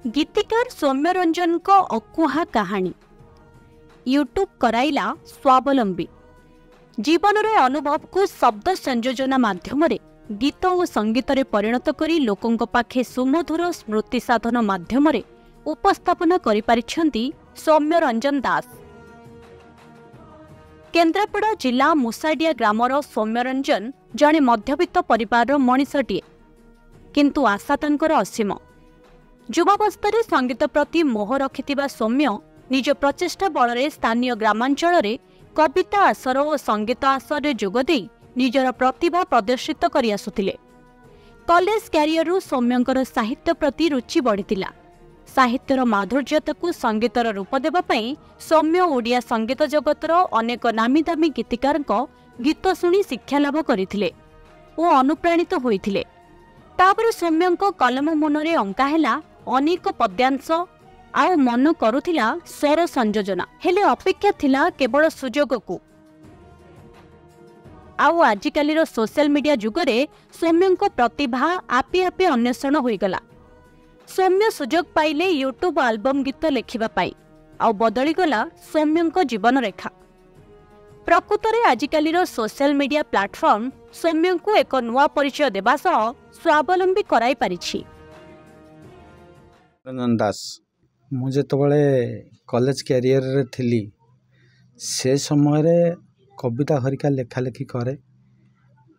गीतिकार सौम्यरंजन को अकुहा कहानी यूट्यूब कराइला स्वावलंबी जीवन रे अनुभव को शब्द संयोजन माध्यम गीत और संगीत रे परिणत करी लोकों पाखे सुमधुर स्मृति साधन माध्यम उपस्थापन करि पारिछंती सौम्यरंजन दास। केन्द्रापड़ा जिला मुसाडिया ग्रामर सौम्यरंजन जड़े मध्यवित्त परिवार मनीषटीए, किंतु आशा तांकर असीम। युवावस्था संगीत प्रति मोह रखिथिबा सौम्य निज प्रचेष्टा बल स्थानीय ग्रामांचल रे कविता आसर और संगीत आसर जोगदे निजर प्रतिभा प्रदर्शित करि आसुथिले। कॉलेज क्यारियर सौम्यंकर साहित्य प्रति रुचि बढ़िथिला। साहित्यर माधुर्यता को संगीतर रूप देबा पई सौम्य ओडिया संगीत जगतर अनेक नामी दामी गीतिकार गीत शुणी शिक्षा लाभ करथिले और अनुप्राणित होइथिले। तापर सौम्यंक कलम मनरे अंका हेला अनेक पद्यांश आ मन करुथिला स्वर संयोजना, हेले अपेक्षा थिला केवल सुजोग को। आउ आजिकालीर सोशल मीडिया जुगरे सौम्यंक प्रतिभा आपे आपे अन्वेषण होइगला। सौम्य सुजोग पाइले यूट्यूब आल्बम गीत लेखिबा पाई आउ बदलीगला सौम्यंक जीवन रेखा। प्रकृत में आजिकालीर सोशल मीडिया प्लाटफॉर्म सौम्य को एक नुआ परिचय देवा सह स्वावलंबी कराई पारिछि। रंजन दास मु जेतबळे कॉलेज कैरियर रे थिली से समय रे कविता हरिका लेखा लेखी करे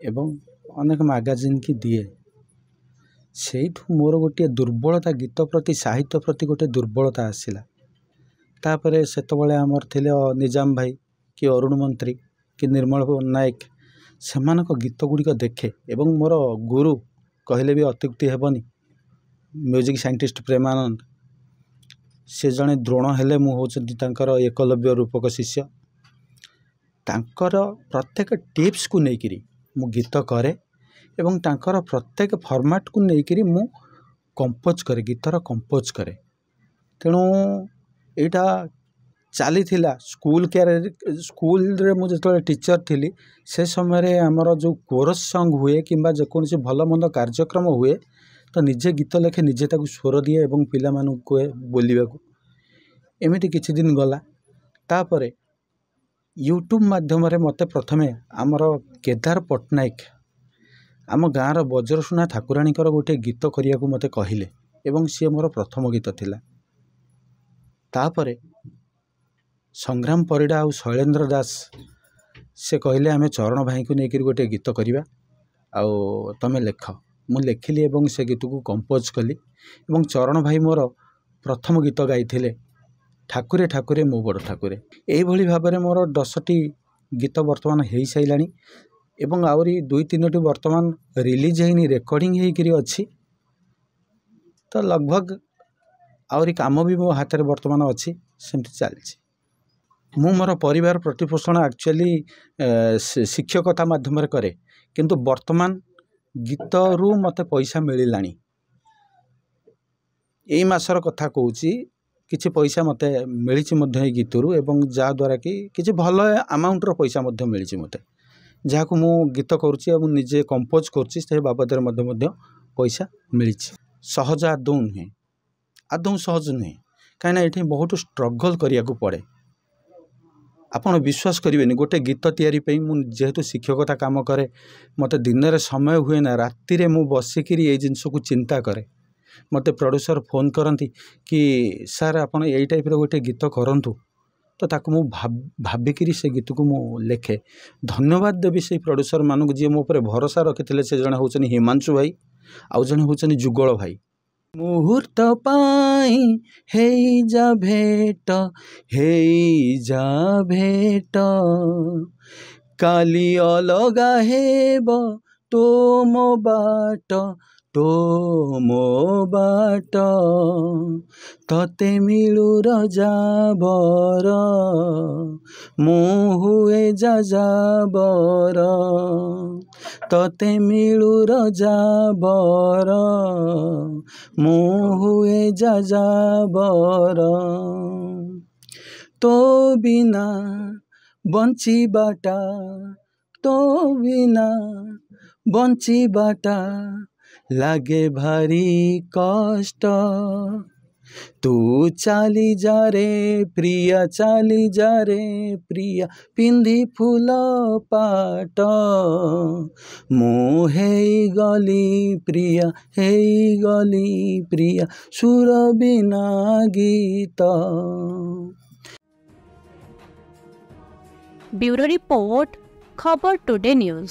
एवं अनेक मैगजीन की दिए। सेठू मोर गोटे दुर्बलता गीत प्रति साहित्य प्रति गोटे दुर्बलता आसिला। तापरे सेतबळे आमर थिले निजाम भाई कि अरुण मंत्री कि निर्मल नायक सेमानक गीत गुड़िक देखे एवं मोर गुरु कहले भी अत्युक्ति हेबनी म्यूजिक साइंटिस्ट प्रेमानंद से जड़े द्रोण हेले मु होचंती तांकर एकलव्य रूपक शिष्य। तांकर प्रत्येक टिप्स को लेकिरी मु गीत करे एवं तांकर प्रत्येक फॉर्मेट को लेकिरी मु कंपोज करे, गीतर कंपोज करे। तेणु यहाँ चली स्कूल स्कूल रे मु जो टीचर थी से समय आमर जो कोरस सॉन्ग हुए कि जेकोसी भल मंद कार्यक्रम हुए तो निजे गीत लेखे निजे ताकू स्वर दिए एवं पिला मानू कहे बोलने को। एमती किछि दिन गला तापरे यूट्यूब माध्यम मते प्रथमे आमर केदार पट्टनायक आम गाँव बज्रसुना ठाकुराणीकर गोटे गीत करिया को मते कहले एवं सी मोर प्रथम गीत थिला। तापरे संग्राम परिड़ा और शैलेन्द्र दास से कहले आमे चरण भाई को लेकर गोटे गीत करिबा आउ तमे लेख। मु लेखिली एवं से गीत को कंपोज कली एवं चरण भाई मोर प्रथम गीत गाइथिले ठाकुरे ठाकुरे मो बड़ ठाकुरे। एभली भाव में मोर 10टी गीत वर्तमान हो साइलानी एवं आउरी 2-3टी वर्तमान रिलीज होनी रेकर्डिंग होकर अच्छी। तो लगभग आउरी काम भी मो हाथ में वर्तमान अच्छी सेमती चलछि। मु मोर परिवार प्रतिपोषण एक्चुअली शिक्षकता माध्यम करे किंतु वर्तमान गीत रू मते पैसा मिलानी। यही मासर कथा कहूँ किछि पैसा मते मिली गीत रू एवं जहाँद्वारा कि किछि भल अमाउंटर पैसा मिली मते जहाँ को मु गीत करुच्ची और निजे कंपोज करुच्ची से बाबद पैसा मिली। सहज आदौ नुहे, आदौ सहज नुहे कहीं ये बहुत स्ट्रगल करिया को पड़े। आपण विश्वास करेंगे गोटे गीत तैयारी पे मु जेहेतु शिक्षकता काम करे मते दिन रे समय हुए ना राति रे मु बसिकी ये जिनस को चिंता करे। मते प्रोड्यूसर फोन करती कि सार आपण यही टाइप गोटे गीत करंतु तो ताकू मु भाबिकी से गीत को मु लेखे। धन्यवाद देवी से प्रोड्यूसर मानक जी मो पर भरोसा रखिते से जड़े होचनी हिमांशु भाई आउ जड़े होचनी जुगल भाई। मुहूर्त पाई हेई जा भेट हेई जा भेट काली अलगा हेब तो मो बाट तो मो बाट तते मिलू रजाबर मु हुए जाजाबर तते मिलू रजाबर मु हुए जाजाबर तो बिना बंची बाटा तो बिना बंची बाटा लागे भारी कष्ट तू चाली जा रे प्रिया चाली जा रे प्रिया पिंधि फूल पाट ମୁଁ ହେଇଗଲି ପ୍ରିୟା ସୁର ବିନା ଗୀତ। ब्यूरो रिपोर्ट, खबर टुडे न्यूज।